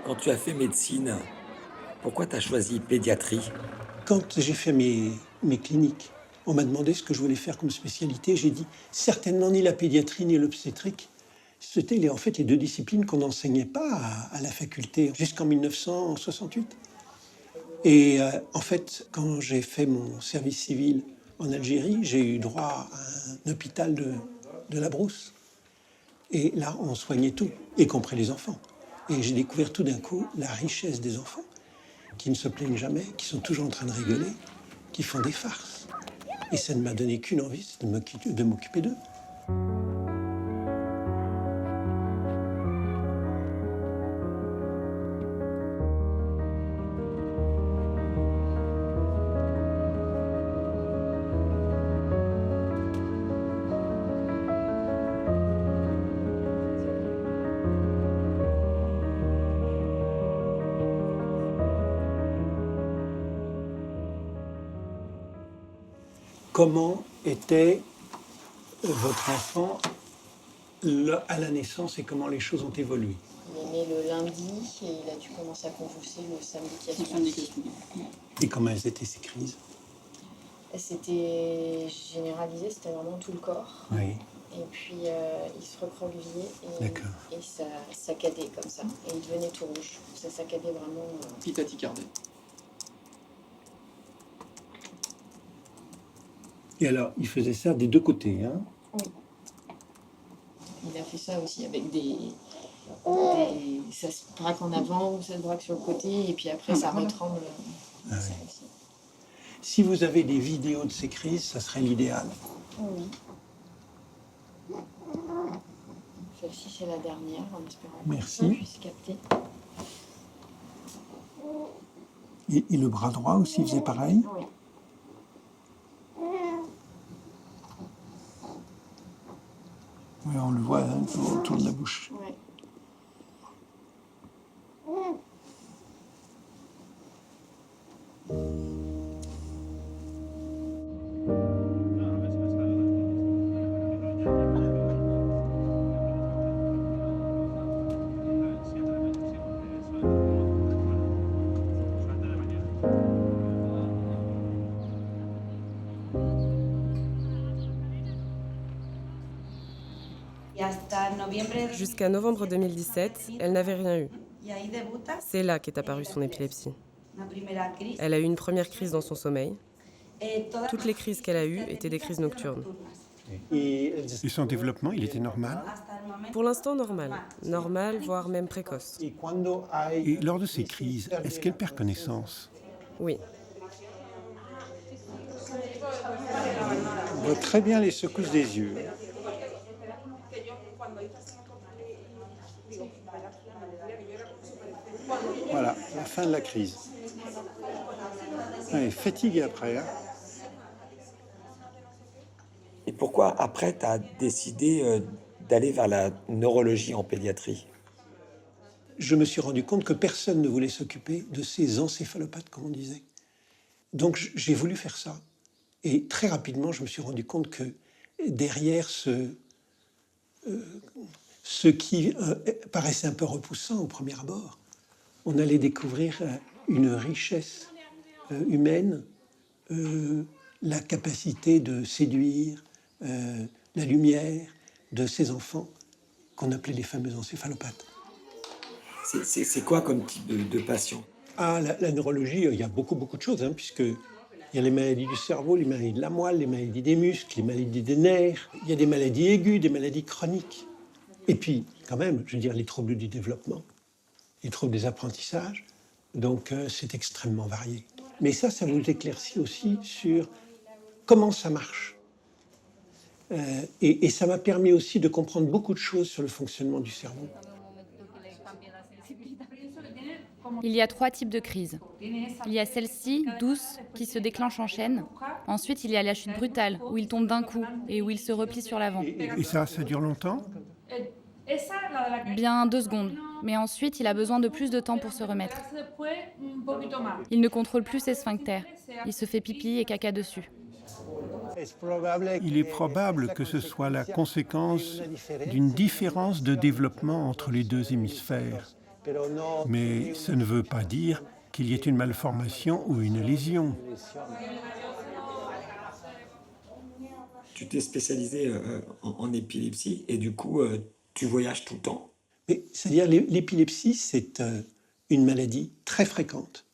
Quand tu as fait médecine, pourquoi tu as choisi pédiatrie? Quand j'ai fait mes cliniques, on m'a demandé ce que je voulais faire comme spécialité. J'ai dit certainement ni la pédiatrie ni l'obstétrique. C'était en fait les deux disciplines qu'on n'enseignait pas à la faculté jusqu'en 1968. Et en fait, quand j'ai fait mon service civil en Algérie, j'ai eu droit à un hôpital de la Brousse. Et là, on soignait tout, y compris les enfants. Et j'ai découvert tout d'un coup la richesse des enfants, qui ne se plaignent jamais, qui sont toujours en train de rigoler, qui font des farces. Et ça ne m'a donné qu'une envie, c'est de m'occuper d'eux. Comment était votre enfant à la naissance et comment les choses ont évolué? Il est né le lundi et il a dû commencer à convulser le samedi qui a suivi. Et comment elles étaient ces crises? C'était généralisé, c'était vraiment tout le corps. Oui, Et puis il se recroquevillait d'accord. et ça saccadait comme ça. Et il devenait tout rouge. Ça saccadait vraiment. Il tachycardait. Et alors, il faisait ça des deux côtés, hein? Oui. Il a fait ça aussi avec des. Ça se braque en avant ou ça se braque sur le côté et puis après ça retremble. Ah Ça oui. aussi. Si vous avez des vidéos de ces crises, ça serait l'idéal. Oui. Celle-ci c'est la dernière en espérant Merci. qu'on puisse capter. Et le bras droit aussi faisait pareil? Oui. Oui, on le voit hein, autour de la bouche. Ouais. Jusqu'à novembre 2017, elle n'avait rien eu. C'est là qu'est apparue son épilepsie. Elle a eu une première crise dans son sommeil. Toutes les crises qu'elle a eues étaient des crises nocturnes. Et son développement, il était normal? Pour l'instant, normal. Normal, voire même précoce. Et lors de ces crises, est-ce qu'elle perd connaissance? Oui. on voit très bien les secousses des yeux. Voilà, la fin de la crise. Elle est fatiguée après. Hein. Et pourquoi après tu as décidé d'aller vers la neurologie en pédiatrie? Je me suis rendu compte que personne ne voulait s'occuper de ces encéphalopathes, comme on disait. Donc j'ai voulu faire ça. Et très rapidement, je me suis rendu compte que derrière ce qui paraissait un peu repoussant au premier abord, on allait découvrir une richesse humaine, la capacité de séduire, la lumière de ces enfants qu'on appelait les fameux encéphalopathes. C'est quoi comme type de patient? Ah, la neurologie, il y a beaucoup de choses, hein, puisque il y a les maladies du cerveau, les maladies de la moelle, les maladies des muscles, les maladies des nerfs. Il y a des maladies aiguës, des maladies chroniques. Et puis, quand même, je veux dire, les troubles du développement, les troubles des apprentissages. Donc, c'est extrêmement varié. Mais ça vous éclaircit aussi sur comment ça marche. Et ça m'a permis aussi de comprendre beaucoup de choses sur le fonctionnement du cerveau. Il y a 3 types de crises. Il y a celle-ci, douce, qui se déclenche en chaîne. Ensuite, il y a la chute brutale, où il tombe d'un coup et où il se replie sur l'avant. Et ça dure longtemps? Bien 2 secondes. Mais ensuite, il a besoin de plus de temps pour se remettre. Il ne contrôle plus ses sphincters. Il se fait pipi et caca dessus. Il est probable que ce soit la conséquence d'une différence de développement entre les deux hémisphères. Mais ça ne veut pas dire qu'il y ait une malformation ou une lésion. Tu t'es spécialisé en épilepsie et du coup, tu voyages tout le temps. Mais c'est-à-dire l'épilepsie, c'est une maladie très fréquente.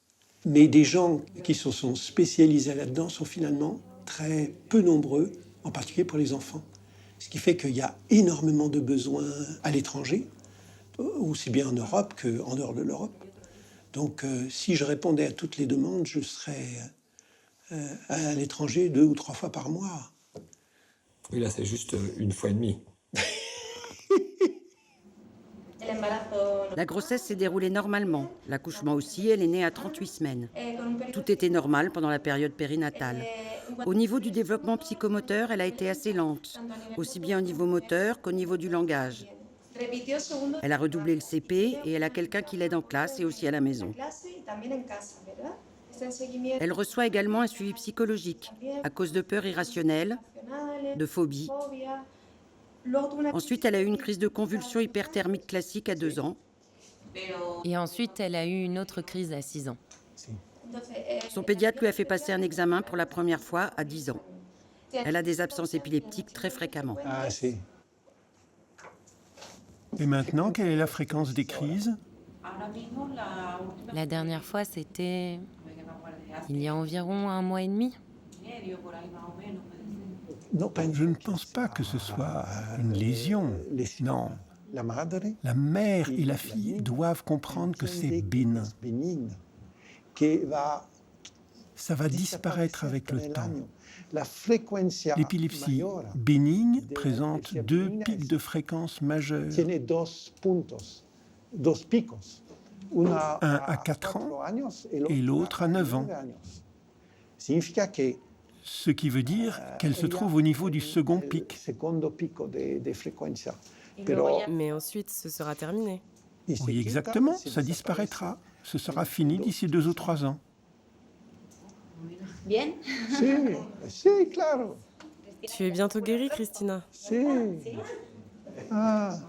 Mais des gens qui se sont spécialisés là-dedans sont finalement très peu nombreux, en particulier pour les enfants. Ce qui fait qu'il y a énormément de besoins à l'étranger, aussi bien en Europe qu'en dehors de l'Europe. Donc si je répondais à toutes les demandes, je serais à l'étranger 2 ou 3 fois par mois. Oui, là, c'est juste 1,5 fois. La grossesse s'est déroulée normalement. L'accouchement aussi, elle est née à 38 semaines. Tout était normal pendant la période périnatale. Au niveau du développement psychomoteur, elle a été assez lente, aussi bien au niveau moteur qu'au niveau du langage. Elle a redoublé le CP et elle a quelqu'un qui l'aide en classe et aussi à la maison. Elle reçoit également un suivi psychologique à cause de peurs irrationnelles, de phobies. Ensuite, elle a eu une crise de convulsion hyperthermique classique à 2 ans. Et ensuite, elle a eu une autre crise à 6 ans. Son pédiatre lui a fait passer un examen pour la première fois à 10 ans. Elle a des absences épileptiques très fréquemment. Ah, c'est... Et maintenant, quelle est la fréquence des crises? La dernière fois, c'était il y a environ 1 mois et demi. Non, pas une... Je ne pense pas que ce soit une lésion. Non. La madre, La mère et la fille doivent comprendre que c'est bénin. Ça va disparaître avec le temps. L'épilepsie bénigne présente 2 pics de fréquence majeurs. Un à 4 ans et l'autre à 9 ans. Ce qui veut dire qu'elle se trouve au niveau du second pic. Mais ensuite, ce sera terminé. Oui, exactement, ça disparaîtra. Ce sera fini d'ici 2 ou 3 ans. Bien. Si, claro. Tu es bientôt guérie, Christina. Si. Ah.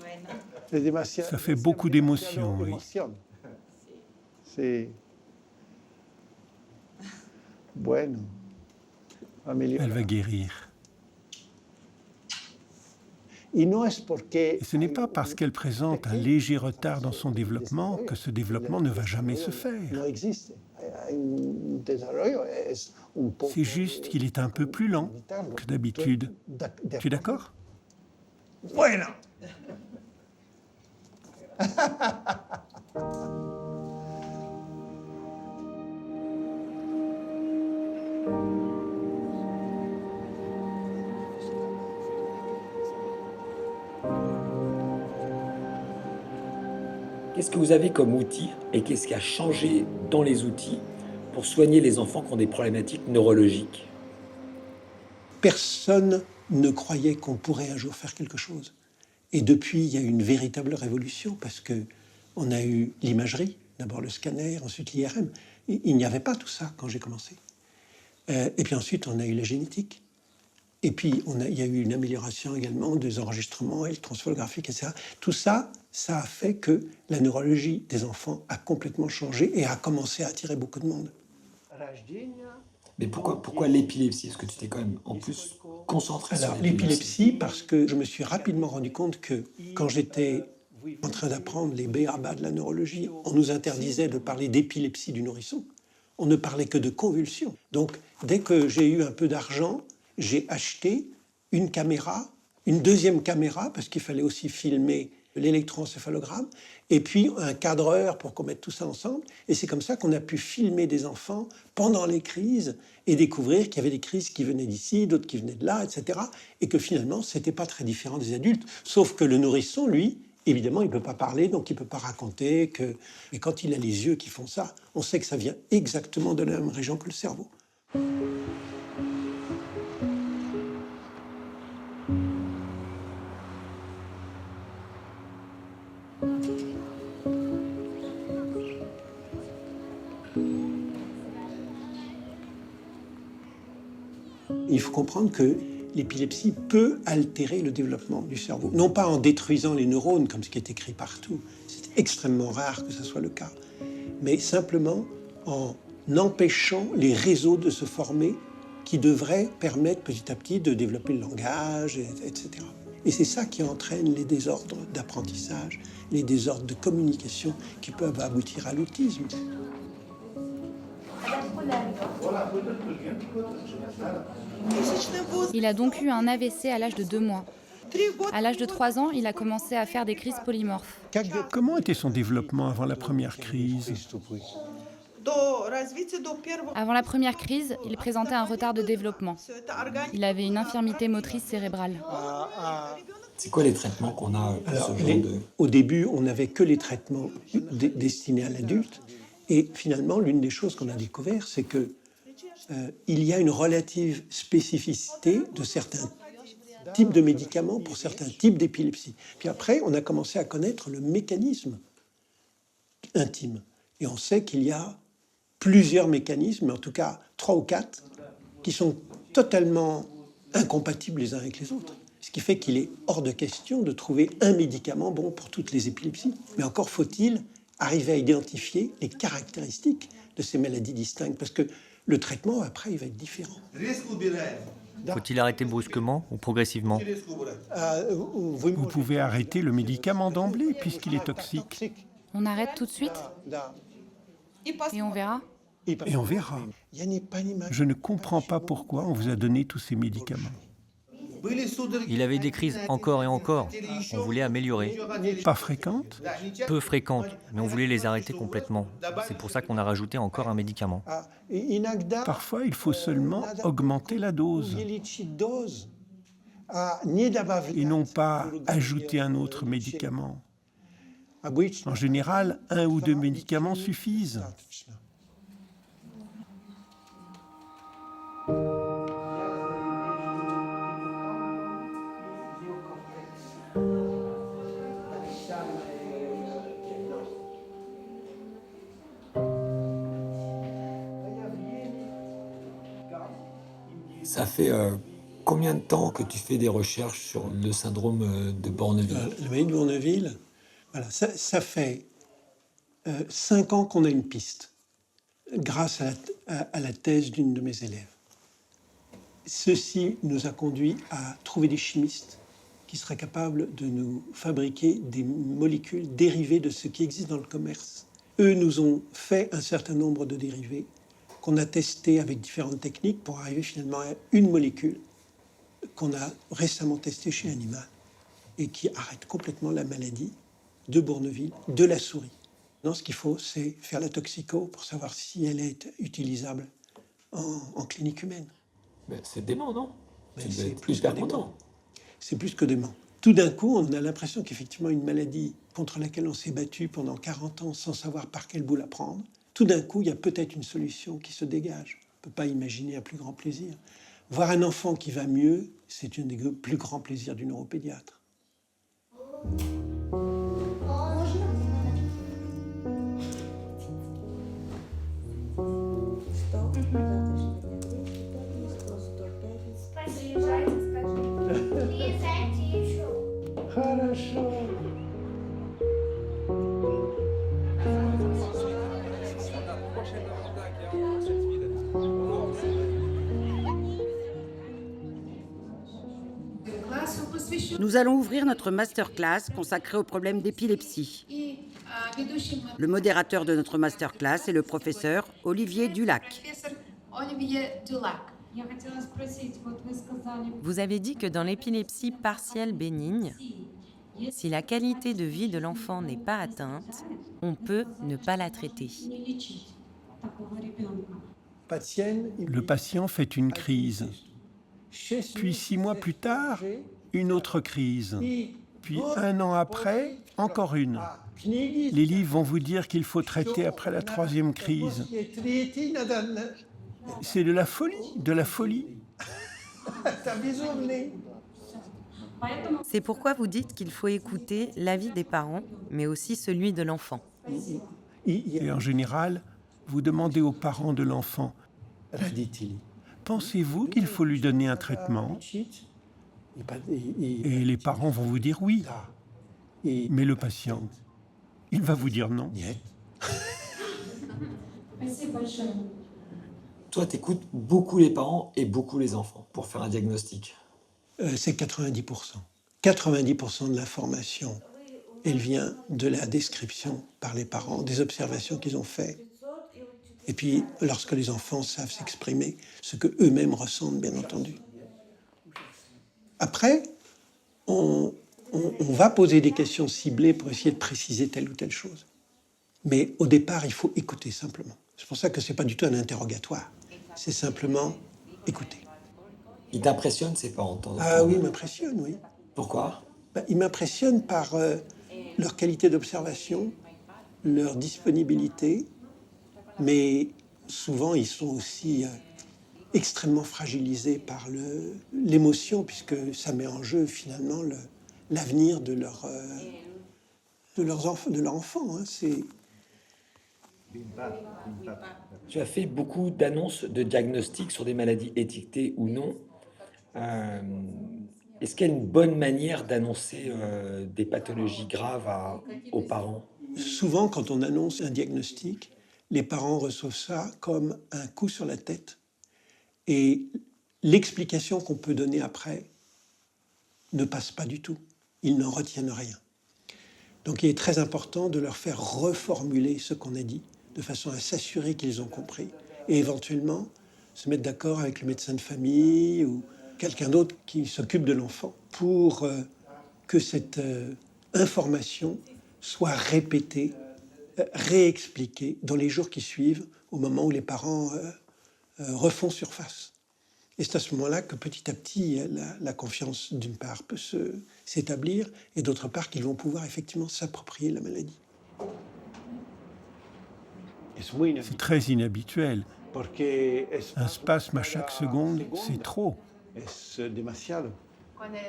Ça fait beaucoup d'émotions, oui. Si. Bueno. Elle va guérir. Et Et ce n'est pas parce qu'elle présente un léger retard dans son développement que ce développement ne va jamais se faire. C'est juste qu'il est un peu plus lent que d'habitude. Tu es d'accord? Bueno. Qu'est-ce que vous avez comme outil et qu'est-ce qui a changé dans les outils pour soigner les enfants qui ont des problématiques neurologiques? Personne ne croyait qu'on pourrait un jour faire quelque chose. Et depuis, il y a eu une véritable révolution parce qu'on a eu l'imagerie, d'abord le scanner, ensuite l'IRM. Il n'y avait pas tout ça quand j'ai commencé. Et puis ensuite, on a eu la génétique. Et puis, il y a eu une amélioration également des enregistrements électroencéphalographiques, etc. Tout ça, ça a fait que la neurologie des enfants a complètement changé et a commencé à attirer beaucoup de monde. Mais pourquoi l'épilepsie? Parce que tu t'es quand même en plus concentré sur l'épilepsie, parce que je me suis rapidement rendu compte que quand j'étais en train d'apprendre les b.a.-ba de la neurologie, on nous interdisait de parler d'épilepsie du nourrisson. On ne parlait que de convulsions. Donc, dès que j'ai eu un peu d'argent, j'ai acheté une caméra, une deuxième caméra, parce qu'il fallait aussi filmer l'électroencéphalogramme, et puis un cadreur pour qu'on mette tout ça ensemble. Et c'est comme ça qu'on a pu filmer des enfants pendant les crises et découvrir qu'il y avait des crises qui venaient d'ici, d'autres qui venaient de là, etc. Et que finalement, c'était pas très différent des adultes. Sauf que le nourrisson, lui, évidemment, il ne peut pas parler, donc il ne peut pas raconter que... Mais quand il a les yeux qui font ça, on sait que ça vient exactement de la même région que le cerveau. Il faut comprendre que l'épilepsie peut altérer le développement du cerveau. Non pas en détruisant les neurones, comme ce qui est écrit partout. C'est extrêmement rare que ce soit le cas, mais simplement en empêchant les réseaux de se former qui devraient permettre petit à petit de développer le langage, etc. Et c'est ça qui entraîne les désordres d'apprentissage, les désordres de communication qui peuvent aboutir à l'autisme. Il a donc eu un AVC à l'âge de 2 mois. À l'âge de 3 ans, il a commencé à faire des crises polymorphes. Comment était son développement avant la première crise? Avant la première crise, il présentait un retard de développement. Il avait une infirmité motrice cérébrale. C'est quoi les traitements qu'on a pour Alors, ce genre de... au début, on n'avait que les traitements destinés à l'adulte. Et finalement, l'une des choses qu'on a découvert, c'est que il y a une relative spécificité de certains types de médicaments pour certains types d'épilepsie. Puis après, on a commencé à connaître le mécanisme intime. Et on sait qu'il y a plusieurs mécanismes, en tout cas 3 ou 4, qui sont totalement incompatibles les uns avec les autres. Ce qui fait qu'il est hors de question de trouver un médicament bon pour toutes les épilepsies. Mais encore faut-il arriver à identifier les caractéristiques de ces maladies distinctes, parce que le traitement, après, il va être différent. Faut-il arrêter brusquement ou progressivement? Vous pouvez arrêter le médicament d'emblée puisqu'il est toxique. On arrête tout de suite et on verra. Et on verra. Je ne comprends pas pourquoi on vous a donné tous ces médicaments. Il avait des crises encore et encore. On voulait améliorer. Pas fréquentes? Peu fréquentes, mais on voulait les arrêter complètement. C'est pour ça qu'on a rajouté encore un médicament. Parfois, il faut seulement augmenter la dose et non pas ajouter un autre médicament. En général, 1 ou 2 médicaments suffisent. Ça fait combien de temps que tu fais des recherches sur le syndrome de Borneville? Le maladie de Bourneville, voilà, ça fait 5 ans qu'on a une piste, grâce à la thèse d'une de mes élèves. Ceci nous a conduit à trouver des chimistes qui seraient capables de nous fabriquer des molécules dérivées de ce qui existe dans le commerce. Eux nous ont fait un certain nombre de dérivés qu'on a testés avec différentes techniques pour arriver finalement à une molécule qu'on a récemment testée chez Animal et qui arrête complètement la maladie de Bourneville, de la souris. Non, ce qu'il faut, c'est faire la toxico pour savoir si elle est utilisable en clinique humaine. Ben, c'est dément, non? Mais Tu dois c'est être plus hyper que content. dément. C'est plus que dément. Tout d'un coup, on a l'impression qu'effectivement, une maladie contre laquelle on s'est battu pendant 40 ans sans savoir par quel bout la prendre, tout d'un coup, il y a peut-être une solution qui se dégage. On ne peut pas imaginer un plus grand plaisir. Voir un enfant qui va mieux, c'est un des plus grands plaisirs du neuropédiatre. Nous allons ouvrir notre masterclass consacrée au problème d'épilepsie. Le modérateur de notre masterclass est le professeur Olivier Dulac. Vous avez dit que dans l'épilepsie partielle bénigne, si la qualité de vie de l'enfant n'est pas atteinte, on peut ne pas la traiter. Le patient fait une crise. Puis 6 mois plus tard, une autre crise. Puis 1 an après, encore une. Les livres vont vous dire qu'il faut traiter après la 3e crise. C'est de la folie, de la folie. C'est pourquoi vous dites qu'il faut écouter l'avis des parents, mais aussi celui de l'enfant. Et en général, vous demandez aux parents de l'enfant, pensez-vous qu'il faut lui donner un traitement? Et les parents vont vous dire oui. Mais le patient, Il va vous dire non. Niet. Toi, tu écoutes beaucoup les parents et beaucoup les enfants pour faire un diagnostic. C'est 90%. 90% de l'information, elle vient de la description par les parents, des observations qu'ils ont faites. Et puis, lorsque les enfants savent s'exprimer, ce que eux-mêmes ressentent, bien entendu. Après, on va poser des questions ciblées pour essayer de préciser telle ou telle chose. Mais au départ, il faut écouter simplement. C'est pour ça que ce n'est pas du tout un interrogatoire. C'est simplement écouter. Ils t'impressionnent, ces parents, de temps en temps? Ah oui, ils m'impressionnent, oui. Pourquoi? Ils m'impressionnent par leur qualité d'observation, leur disponibilité, mais souvent ils sont aussi extrêmement fragilisés par l'émotion, puisque ça met en jeu finalement l'avenir de leur enfant. Hein. Tu as fait beaucoup d'annonces de diagnostics sur des maladies étiquetées ou non. Est-ce qu'il y a une bonne manière d'annoncer des pathologies graves aux parents? Souvent, quand on annonce un diagnostic, les parents reçoivent ça comme un coup sur la tête. Et l'explication qu'on peut donner après ne passe pas du tout. Ils n'en retiennent rien. Donc il est très important de leur faire reformuler ce qu'on a dit, de façon à s'assurer qu'ils ont compris. Et éventuellement, se mettre d'accord avec le médecin de famille ou quelqu'un d'autre qui s'occupe de l'enfant pour que cette information soit répétée, réexpliquée dans les jours qui suivent, au moment où les parents refont surface. Et c'est à ce moment-là que petit à petit, la confiance, d'une part, peut s'établir, et d'autre part, qu'ils vont pouvoir effectivement s'approprier la maladie. C'est très inhabituel. Un spasme à chaque seconde, c'est trop.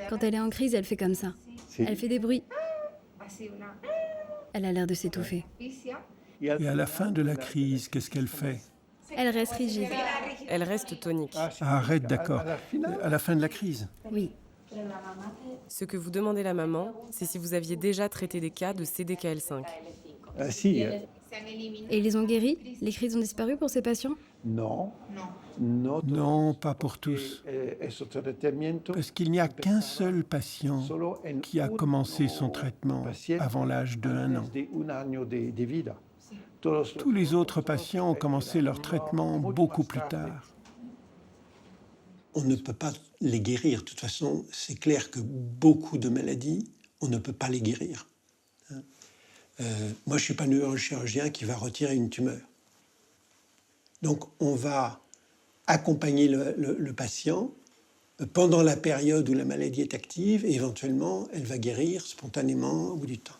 Quand elle est en crise, elle fait comme ça. Elle fait des bruits. Elle a l'air de s'étouffer. Et à la fin de la crise, qu'est-ce qu'elle fait? Elle reste rigide. Elle reste tonique. Ah, arrête, d'accord. À la fin de la crise? Oui. Ce que vous demandez la maman, c'est si vous aviez déjà traité des cas de CDKL5. Ah si. Et ils les ont guéris? Les crises ont disparu pour ces patients? Non. Non, pas pour tous. Parce qu'il n'y a qu'un seul patient qui a commencé son traitement avant l'âge de 1 an. Tous les autres patients ont commencé leur traitement beaucoup plus tard. On ne peut pas les guérir. De toute façon, c'est clair que beaucoup de maladies, on ne peut pas les guérir. Moi, je ne suis pas neurochirurgien qui va retirer une tumeur. Donc, on va accompagner le patient pendant la période où la maladie est active et éventuellement, elle va guérir spontanément au bout du temps.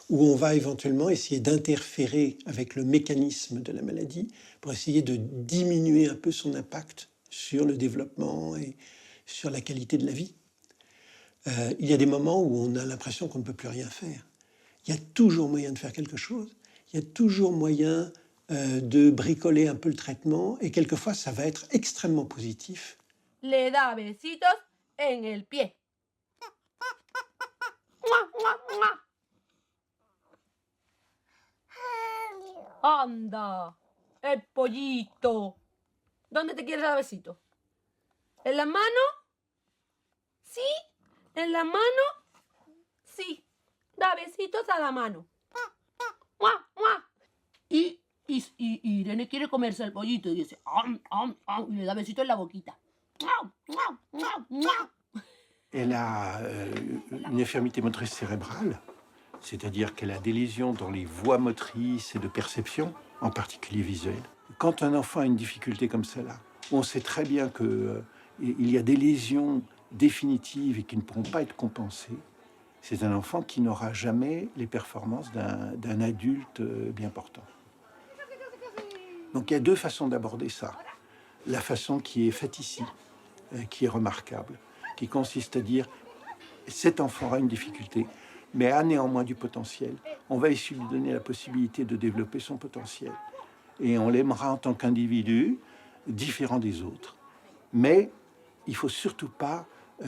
Où on va éventuellement essayer d'interférer avec le mécanisme de la maladie pour essayer de diminuer un peu son impact sur le développement et sur la qualité de la vie. Il y a des moments où on a l'impression qu'on ne peut plus rien faire. Il y a toujours moyen de faire quelque chose, il y a toujours moyen de bricoler un peu le traitement et quelquefois ça va être extrêmement positif. Le da besitos en el pie. Anda, el pollito. ¿Dónde te quieres dar besito? ¿En la mano? ¿Sí? ¿En la mano? Sí. Da besitos a la mano. Y Irene quiere comerse el pollito y dice, y le da besito en la boquita. Elle a une infirmité motrice cérébrale, c'est-à-dire qu'elle a des lésions dans les voies motrices et de perception, en particulier visuelle. Quand un enfant a une difficulté comme celle-là, on sait très bien qu'il y a des lésions définitives et qui ne pourront pas être compensées. C'est un enfant qui n'aura jamais les performances d'un adulte bien portant. Donc il y a deux façons d'aborder ça. La façon qui est faite ici, qui est remarquable, qui consiste à dire cet enfant a une difficulté, mais a néanmoins du potentiel. On va essayer de lui donner la possibilité de développer son potentiel. Et on l'aimera en tant qu'individu, différent des autres. Mais il ne faut surtout pas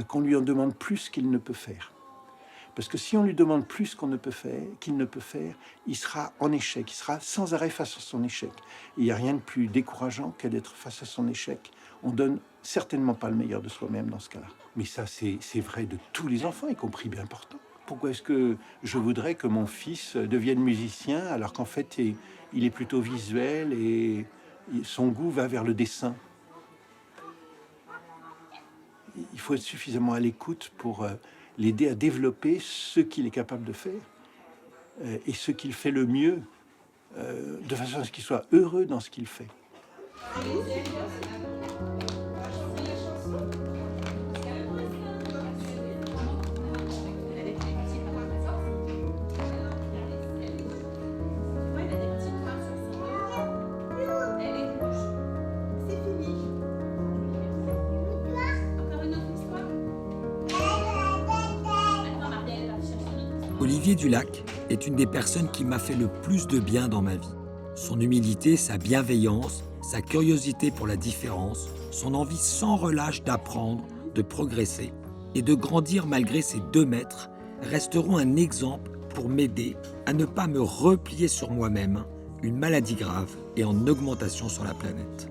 qu'on lui en demande plus qu'il ne peut faire. Parce que si on lui demande plus qu'il ne peut faire, il sera en échec, il sera sans arrêt face à son échec. Et il n'y a rien de plus décourageant que d'être face à son échec. On donne certainement pas le meilleur de soi-même dans ce cas-là. Mais ça, c'est vrai de tous les enfants, y compris bien portants. Pourquoi est-ce que je voudrais que mon fils devienne musicien alors qu'en fait, il est plutôt visuel et son goût va vers le dessin? Il faut être suffisamment à l'écoute pour l'aider à développer ce qu'il est capable de faire et ce qu'il fait le mieux, de façon à ce qu'il soit heureux dans ce qu'il fait. Olivier Dulac est une des personnes qui m'a fait le plus de bien dans ma vie. Son humilité, sa bienveillance, sa curiosité pour la différence, son envie sans relâche d'apprendre, de progresser et de grandir malgré ses 2 mètres resteront un exemple pour m'aider à ne pas me replier sur moi-même, une maladie grave et en augmentation sur la planète.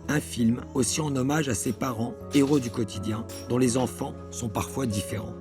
Un film aussi en hommage à ses parents, héros du quotidien, dont les enfants sont parfois différents.